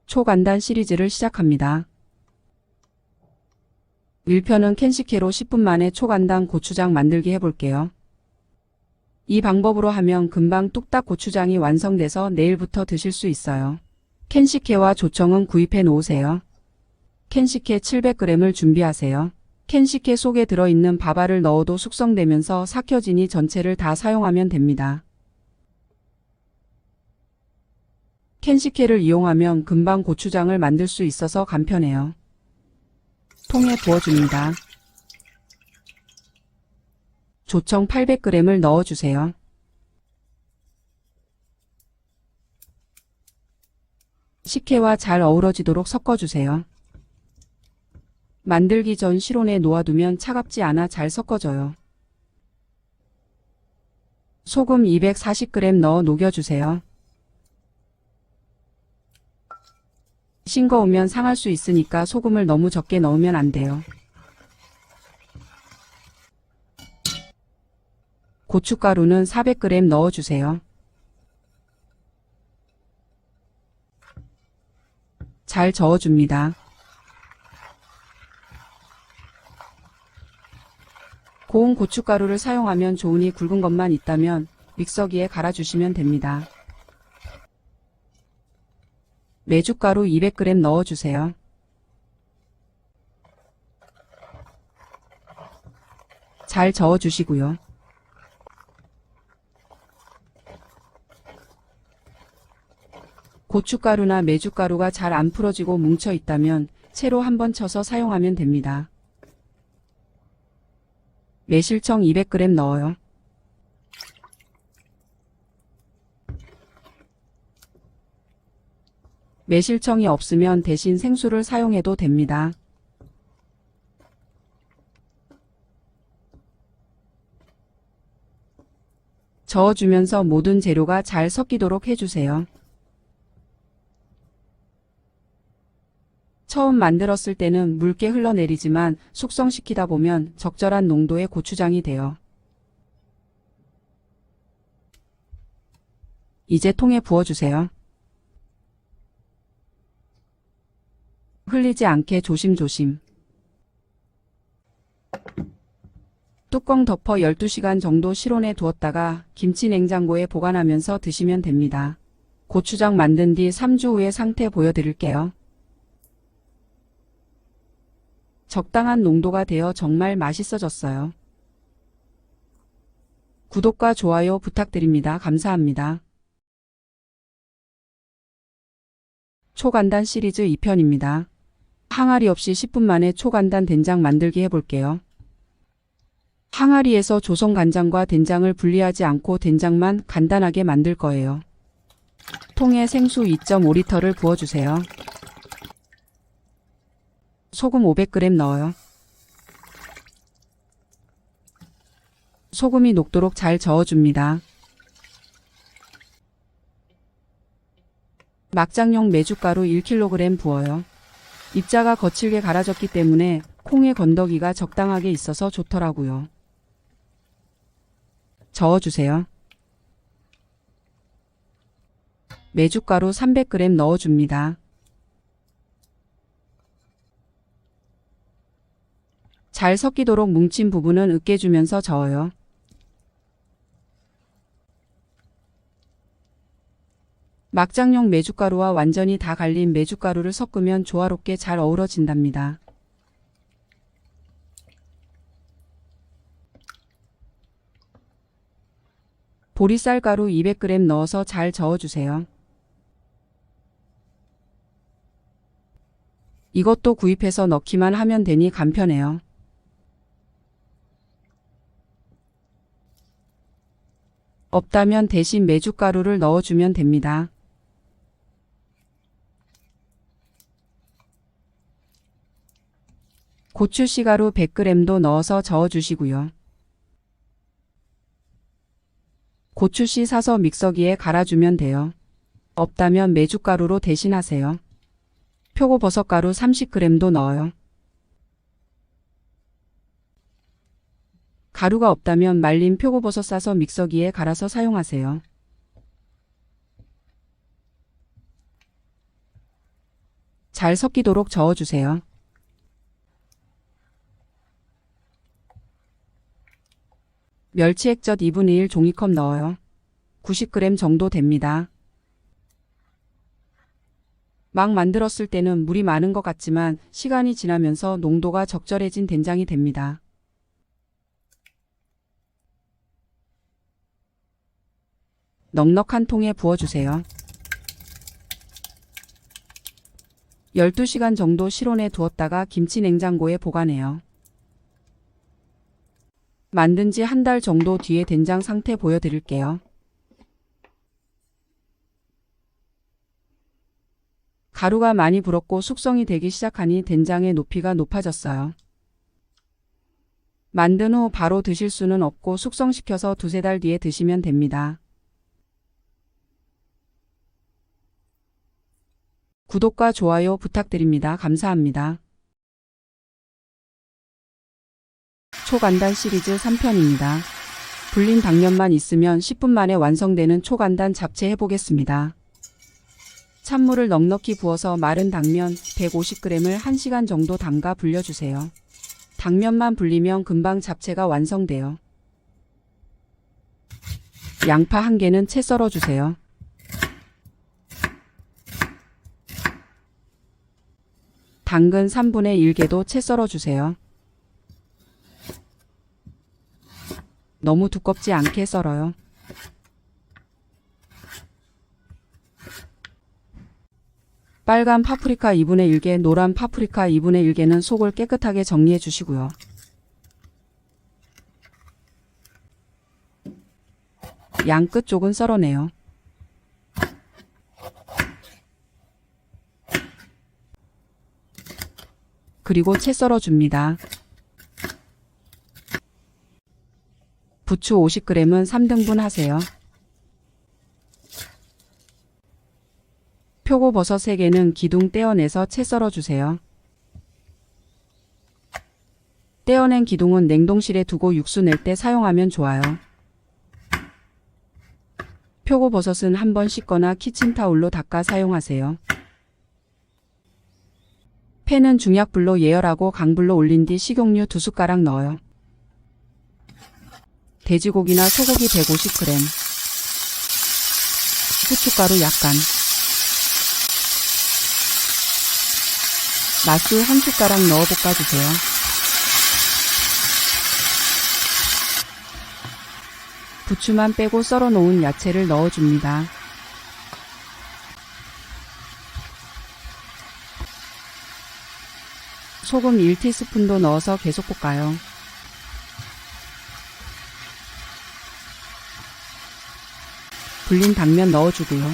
초간단 시리즈를 시작합니다. 1편은 캔식회로 10분 만에 초간단 고추장 만들기 해볼게요. 이 방법으로 하면 금방 뚝딱 고추장이 완성돼서 내일부터 드실 수 있어요. 캔식회와 조청은 구입해 놓으세요. 캔식회 700g을 준비하세요. 캔식회 속에 들어있는 밥알을 넣어도 숙성되면서 삭혀지니 전체를 다 사용하면 됩니다. 캔식회를 이용하면 금방 고추장을 만들 수 있어서 간편해요. 통에 부어줍니다. 조청 800g을 넣어주세요. 식혜와 잘 어우러지도록 섞어주세요. 만들기 전 실온에 놓아두면 차갑지 않아 잘 섞어져요. 소금 240g 넣어 녹여주세요. 싱거우면 상할 수 있으니까 소금을 너무 적게 넣으면 안 돼요. 고춧가루는 400g 넣어주세요. 잘 저어줍니다. 고운 고춧가루를 사용하면 좋으니 굵은 것만 있다면 믹서기에 갈아주시면 됩니다. 메주가루 200g 넣어주세요. 잘 저어주시고요. 고춧가루나 메주가루가 잘 안 풀어지고 뭉쳐 있다면 채로 한번 쳐서 사용하면 됩니다. 매실청 200g 넣어요. 매실청이 없으면 대신 생수를 사용해도 됩니다. 저어주면서 모든 재료가 잘 섞이도록 해주세요. 처음 만들었을 때는 묽게 흘러내리지만 숙성시키다 보면 적절한 농도의 고추장이 돼요. 이제 통에 부어주세요. 흘리지 않게 조심조심. 뚜껑 덮어 12시간 정도 실온에 두었다가 김치 냉장고에 보관하면서 드시면 됩니다. 고추장 만든 뒤 3주 후의 상태 보여드릴게요. 적당한 농도가 되어 정말 맛있어졌어요. 구독과 좋아요 부탁드립니다. 감사합니다. 초간단 시리즈 2편입니다. 항아리 없이 10분 만에 초간단 된장 만들기 해볼게요. 항아리에서 조선 간장과 된장을 분리하지 않고 된장만 간단하게 만들 거예요. 통에 생수 2.5리터를 부어주세요. 소금 500g 넣어요. 소금이 녹도록 잘 저어줍니다. 막장용 메주가루 1kg 부어요. 입자가 거칠게 갈아졌기 때문에 콩의 건더기가 적당하게 있어서 좋더라고요. 저어주세요. 메주가루 300g 넣어줍니다. 잘 섞이도록 뭉친 부분은 으깨주면서 저어요. 막장용 메주가루와 완전히 다 갈린 메주가루를 섞으면 조화롭게 잘 어우러진답니다. 보리쌀가루 200g 넣어서 잘 저어주세요. 이것도 구입해서 넣기만 하면 되니 간편해요. 없다면 대신 메주가루를 넣어주면 됩니다. 고추씨가루 100g도 넣어서 저어주시고요. 고추씨 사서 믹서기에 갈아주면 돼요. 없다면 메주가루로 대신하세요. 표고버섯가루 30g도 넣어요. 가루가 없다면 말린 표고버섯 싸서 믹서기에 갈아서 사용하세요. 잘 섞이도록 저어주세요. 멸치 액젓 2분의 1 종이컵 넣어요. 90g 정도 됩니다. 막 만들었을 때는 물이 많은 것 같지만 시간이 지나면서 농도가 적절해진 된장이 됩니다. 넉넉한 통에 부어주세요. 12시간 정도 실온에 두었다가 김치 냉장고에 보관해요. 만든 지 한 달 정도 뒤에 된장 상태 보여드릴게요. 가루가 많이 불었고 숙성이 되기 시작하니 된장의 높이가 높아졌어요. 만든 후 바로 드실 수는 없고 숙성시켜서 두세 달 뒤에 드시면 됩니다. 구독과 좋아요 부탁드립니다. 감사합니다. 초간단 시리즈 3편입니다. 불린 당면만 있으면 10분 만에 완성되는 초간단 잡채 해보겠습니다. 찬물을 넉넉히 부어서 마른 당면 150g을 1시간 정도 담가 불려주세요. 당면만 불리면 금방 잡채가 완성돼요. 양파 1개는 채 썰어주세요. 당근 3분의 1개도 채 썰어주세요. 너무 두껍지 않게 썰어요. 빨간 파프리카 2분의 1개, 노란 파프리카 2분의 1개는 속을 깨끗하게 정리해 주시고요. 양 끝쪽은 썰어내요. 그리고 채 썰어줍니다. 부추 50g은 3등분 하세요. 표고버섯 3개는 기둥 떼어내서 채 썰어주세요. 떼어낸 기둥은 냉동실에 두고 육수 낼 때 사용하면 좋아요. 표고버섯은 한번 씻거나 키친타올로 닦아 사용하세요. 팬은 중약불로 예열하고 강불로 올린 뒤 식용유 2숟가락 넣어요. 돼지고기나 소고기 150g, 후춧가루 약간, 맛술 1숟가락 넣어 볶아주세요. 부추만 빼고 썰어 놓은 야채를 넣어줍니다. 소금 1티스푼도 넣어서 계속 볶아요. 불린 당면 넣어주고요.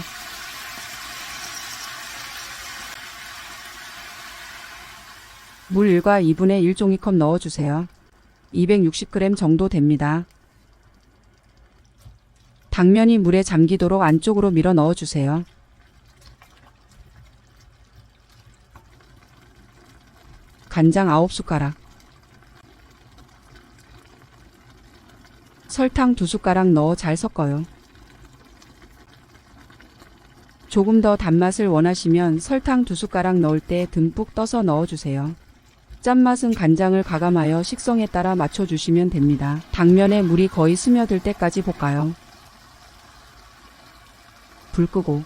물 1과 2분의 1 종이컵 넣어주세요. 260g 정도 됩니다. 당면이 물에 잠기도록 안쪽으로 밀어 넣어주세요. 간장 9숟가락, 설탕 2숟가락 넣어 잘 섞어요. 조금 더 단맛을 원하시면 설탕 2숟가락 넣을 때 듬뿍 떠서 넣어주세요. 짠맛은 간장을 가감하여 식성에 따라 맞춰주시면 됩니다. 당면에 물이 거의 스며들 때까지 볶아요. 불 끄고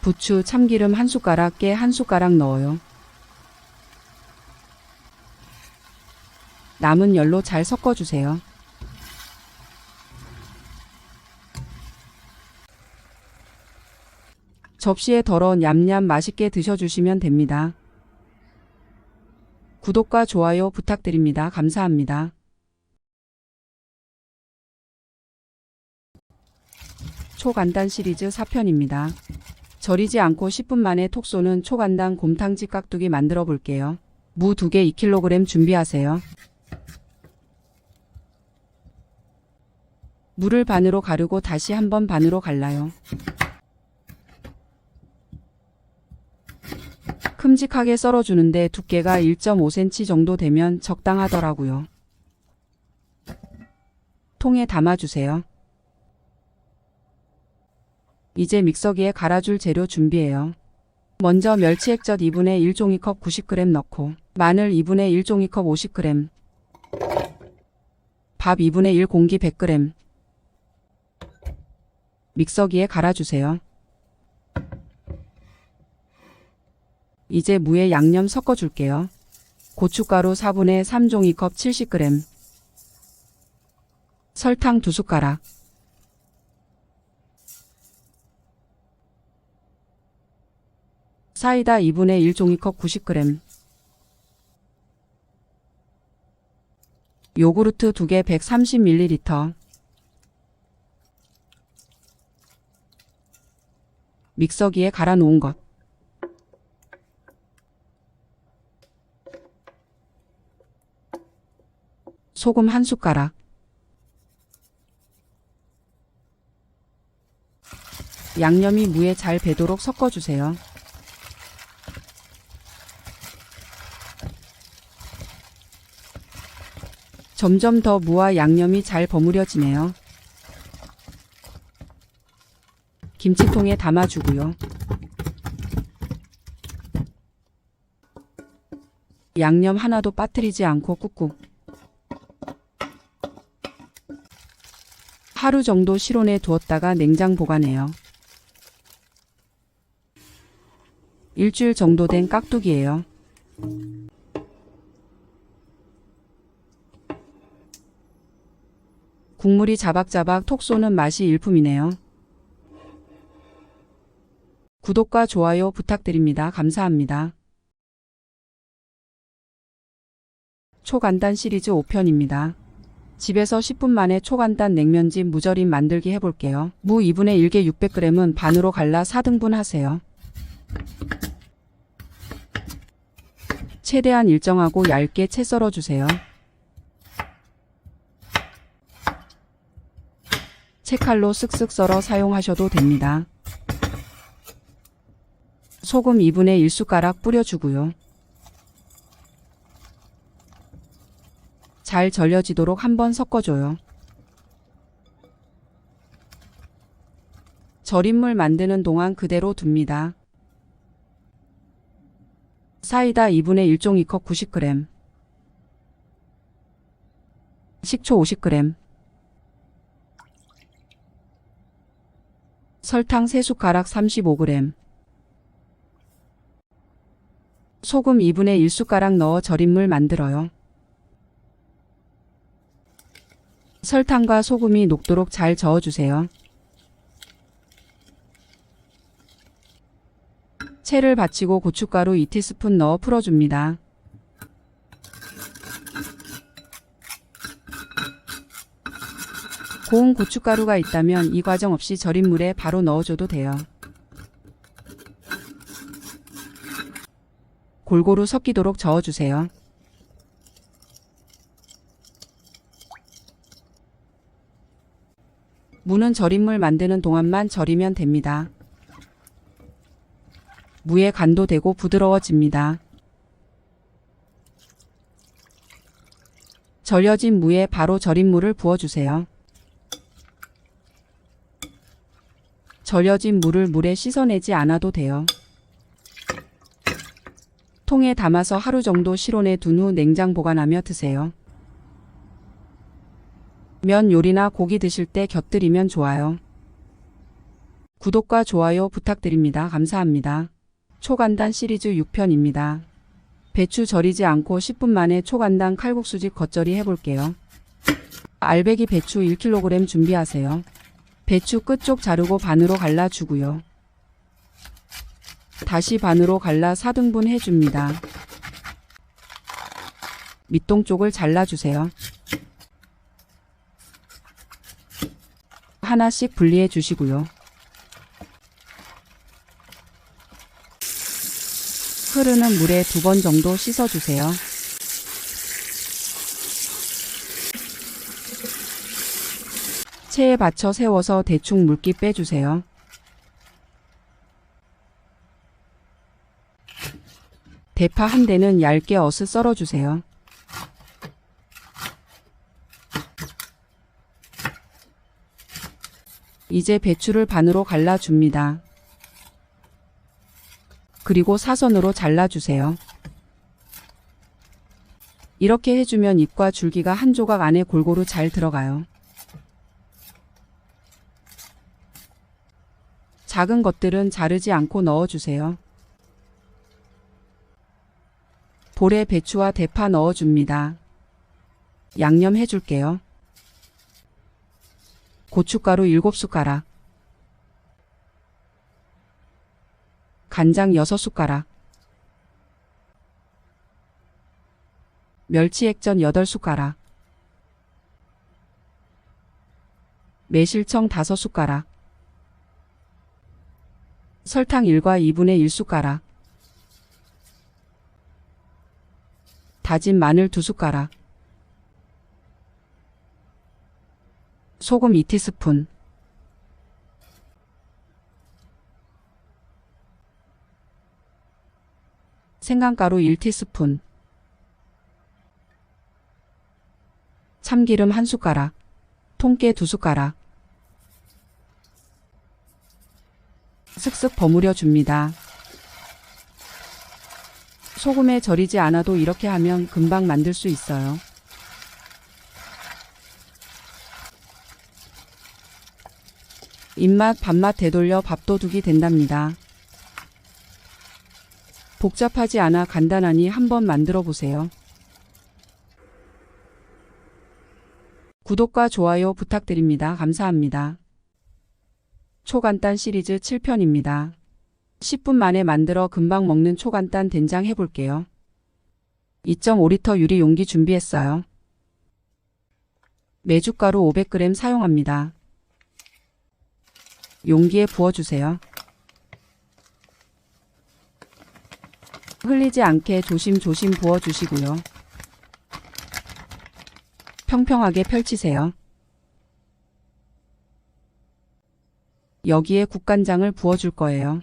부추, 참기름 1숟가락, 깨 1숟가락 넣어요. 남은 열로 잘 섞어주세요. 접시에 덜어 냠냠 맛있게 드셔주시면 됩니다. 구독과 좋아요 부탁드립니다. 감사합니다. 초간단 시리즈 4편입니다. 절이지 않고 10분 만에 톡 쏘는 초간단 곰탕지 깍두기 만들어 볼게요. 무 2개 2kg 준비하세요. 물을 반으로 가르고 다시 한번 반으로 갈라요. 큼직하게 썰어주는데 두께가 1.5cm 정도 되면 적당하더라고요. 통에 담아주세요. 이제 믹서기에 갈아줄 재료 준비해요. 먼저 멸치액젓 2분의 1 종이컵 90g 넣고 마늘 2분의 1 종이컵 50g, 밥 2분의 1 공기 100g, 믹서기에 갈아주세요. 이제 무에 양념 섞어줄게요. 고춧가루 4분의 3 종이컵 70g, 설탕 2숟가락, 사이다 2분의 1 종이컵 90g, 요구르트 2개 130ml, 믹서기에 갈아 놓은 것, 소금 1숟가락, 양념이 무에 잘 배도록 섞어주세요. 점점 더 무와 양념이 잘 버무려지네요. 김치통에 담아주고요. 양념 하나도 빠뜨리지 않고 꾹꾹. 하루 정도 실온에 두었다가 냉장 보관해요. 일주일 정도 된 깍두기예요. 국물이 자박자박 톡 쏘는 맛이 일품이네요. 구독과 좋아요 부탁드립니다. 감사합니다. 초간단 시리즈 5편입니다. 집에서 10분 만에 초간단 냉면집 무절임 만들기 해볼게요. 무 2분의 1개 600g은 반으로 갈라 4등분 하세요. 최대한 일정하고 얇게 채 썰어주세요. 채칼로 쓱쓱 썰어 사용하셔도 됩니다. 소금 2분의 1숟가락 뿌려주고요. 잘 절여지도록 한번 섞어줘요. 절임물 만드는 동안 그대로 둡니다. 사이다 2분의 1 종이컵 90g, 식초 50g, 설탕 3숟가락 35g, 소금 2분의 1숟가락 넣어 절임물 만들어요. 설탕과 소금이 녹도록 잘 저어주세요. 채를 받치고 고춧가루 2티스푼 넣어 풀어줍니다. 고운 고춧가루가 있다면 이 과정 없이 절임물에 바로 넣어줘도 돼요. 골고루 섞이도록 저어주세요. 무는 절임물 만드는 동안만 절이면 됩니다. 무에 간도 되고 부드러워집니다. 절여진 무에 바로 절임물을 부어주세요. 절여진 물을 물에 씻어내지 않아도 돼요. 통에 담아서 하루 정도 실온에 둔 후 냉장 보관하며 드세요. 면 요리나 고기 드실 때 곁들이면 좋아요. 구독과 좋아요 부탁드립니다. 감사합니다. 초간단 시리즈 6편입니다. 배추 절이지 않고 10분 만에 초간단 칼국수집 겉절이 해볼게요. 알배기 배추 1kg 준비하세요. 배추 끝쪽 자르고 반으로 갈라주고요. 다시 반으로 갈라 4등분 해줍니다. 밑동 쪽을 잘라주세요. 하나씩 분리해 주시고요. 흐르는 물에 2번 정도 씻어주세요. 체에 받쳐 세워서 대충 물기 빼주세요. 대파 한 대는 얇게 어슷 썰어주세요. 이제 배추를 반으로 갈라줍니다. 그리고 사선으로 잘라주세요. 이렇게 해주면 잎과 줄기가 한 조각 안에 골고루 잘 들어가요. 작은 것들은 자르지 않고 넣어주세요. 볼에 배추와 대파 넣어줍니다. 양념해줄게요. 고춧가루 7숟가락, 간장 6숟가락, 멸치액젓 8숟가락, 매실청 5숟가락, 설탕 1과 2분의 1숟가락, 다진 마늘 2숟가락, 소금 2티스푼, 생강가루 1티스푼, 참기름 1숟가락, 통깨 2숟가락, 슥슥 버무려 줍니다. 소금에 절이지 않아도 이렇게 하면 금방 만들 수 있어요. 입맛 밥맛 되돌려 밥도둑이 된답니다. 복잡하지 않아 간단하니 한번 만들어 보세요. 구독과 좋아요 부탁드립니다. 감사합니다. 초간단 시리즈 7편입니다. 10분 만에 만들어 금방 먹는 초간단 된장 해볼게요. 2.5리터 유리 용기 준비했어요. 메주가루 500g 사용합니다. 용기에 부어주세요. 흘리지 않게 조심조심 부어주시고요. 평평하게 펼치세요. 여기에 국간장을 부어줄 거예요.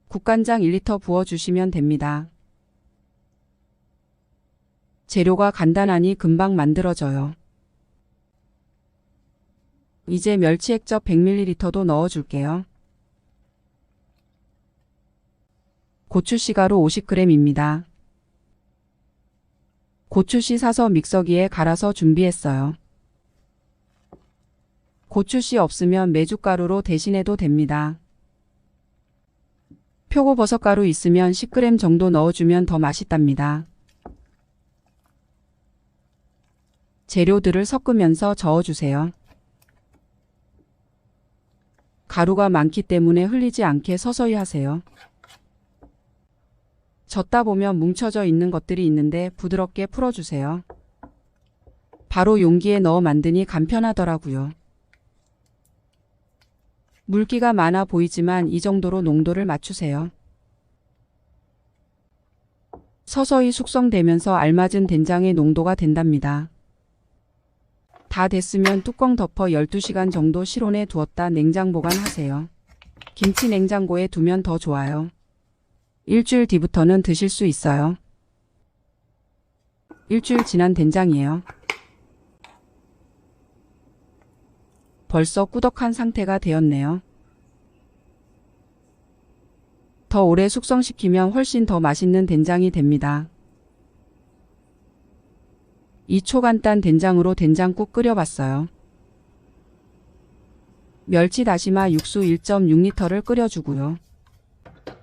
국간장 1리터 부어주시면 됩니다. 재료가 간단하니 금방 만들어져요. 이제 멸치액젓 100ml도 넣어줄게요. 고추씨가루 50g입니다. 고추씨 사서 믹서기에 갈아서 준비했어요. 고추씨 없으면 메주가루로 대신해도 됩니다. 표고버섯가루 있으면 10g 정도 넣어주면 더 맛있답니다. 재료들을 섞으면서 저어주세요. 가루가 많기 때문에 흘리지 않게 서서히 하세요. 젓다 보면 뭉쳐져 있는 것들이 있는데 부드럽게 풀어주세요. 바로 용기에 넣어 만드니 간편하더라고요. 물기가 많아 보이지만 이 정도로 농도를 맞추세요. 서서히 숙성되면서 알맞은 된장의 농도가 된답니다. 다 됐으면 뚜껑 덮어 12시간 정도 실온에 두었다 냉장 보관하세요. 김치 냉장고에 두면 더 좋아요. 일주일 뒤부터는 드실 수 있어요. 일주일 지난 된장이에요. 벌써 꾸덕한 상태가 되었네요. 더 오래 숙성시키면 훨씬 더 맛있는 된장이 됩니다. 이 초간단 된장으로 된장국 끓여봤어요. 멸치 다시마 육수 1.6리터를 끓여주고요.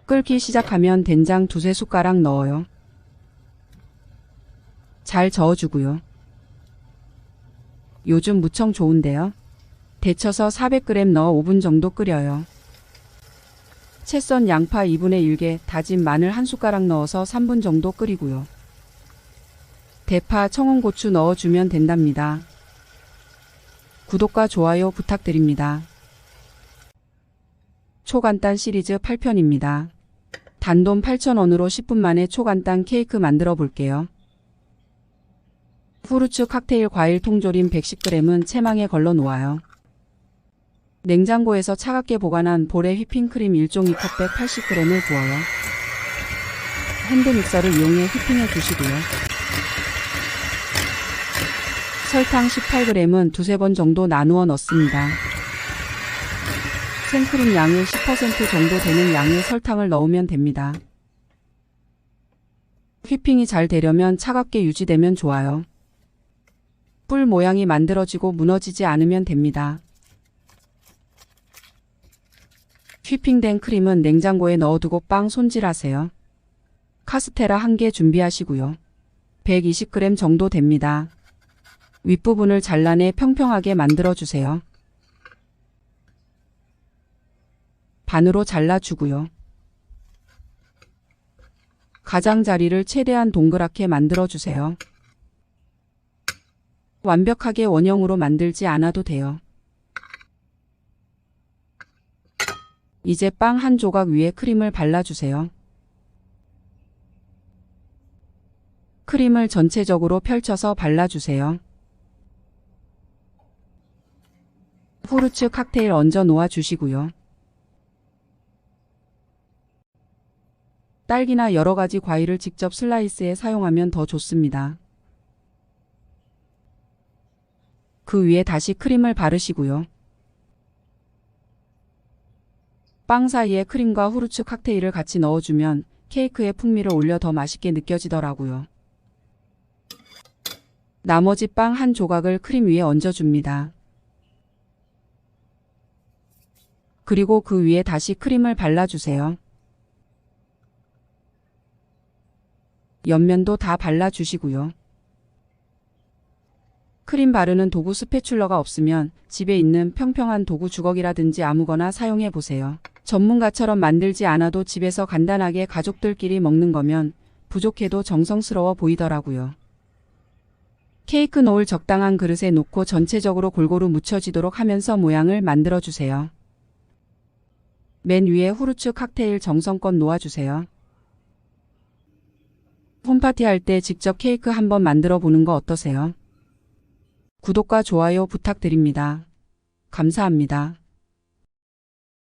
끓기 시작하면 된장 2-3숟가락 넣어요. 잘 저어주고요. 요즘 무청 좋은데요. 데쳐서 400g 넣어 5분 정도 끓여요. 채 썬 양파 2분의 1개, 다진 마늘 1숟가락 넣어서 3분 정도 끓이고요. 대파, 청양고추 넣어주면 된답니다. 구독과 좋아요 부탁드립니다. 초간단 시리즈 8편입니다. 단돈 8,000원으로 10분 만에 초간단 케이크 만들어 볼게요. 후르츠 칵테일 과일 통조림 110g은 체망에 걸러 놓아요. 냉장고에서 차갑게 보관한 볼에 휘핑크림 1종이 컵백 80g을 부어요. 핸드믹서를 이용해 휘핑해 주시고요. 설탕 18g은 2-3번 정도 나누어 넣습니다. 생크림 양의 10% 정도 되는 양의 설탕을 넣으면 됩니다. 휘핑이 잘 되려면 차갑게 유지되면 좋아요. 뿔 모양이 만들어지고 무너지지 않으면 됩니다. 휘핑된 크림은 냉장고에 넣어두고 빵 손질하세요. 카스테라 1개 준비하시고요. 120g 정도 됩니다. 윗부분을 잘라내 평평하게 만들어주세요. 반으로 잘라주고요. 가장자리를 최대한 동그랗게 만들어주세요. 완벽하게 원형으로 만들지 않아도 돼요. 이제 빵 한 조각 위에 크림을 발라주세요. 크림을 전체적으로 펼쳐서 발라주세요. 후르츠 칵테일 얹어 놓아주시고요. 딸기나 여러가지 과일을 직접 슬라이스해 사용하면 더 좋습니다. 그 위에 다시 크림을 바르시고요. 빵 사이에 크림과 후르츠 칵테일을 같이 넣어주면 케이크의 풍미를 올려 더 맛있게 느껴지더라고요. 나머지 빵 한 조각을 크림 위에 얹어줍니다. 그리고 그 위에 다시 크림을 발라주세요. 옆면도 다 발라주시고요. 크림 바르는 도구 스패츌러가 없으면 집에 있는 평평한 도구 주걱이라든지 아무거나 사용해 보세요. 전문가처럼 만들지 않아도 집에서 간단하게 가족들끼리 먹는 거면 부족해도 정성스러워 보이더라고요. 케이크 놓을 적당한 그릇에 놓고 전체적으로 골고루 묻혀지도록 하면서 모양을 만들어주세요. 맨 위에 후르츠 칵테일 정성껏 놓아주세요. 홈파티 할 때 직접 케이크 한번 만들어 보는 거 어떠세요? 구독과 좋아요 부탁드립니다. 감사합니다.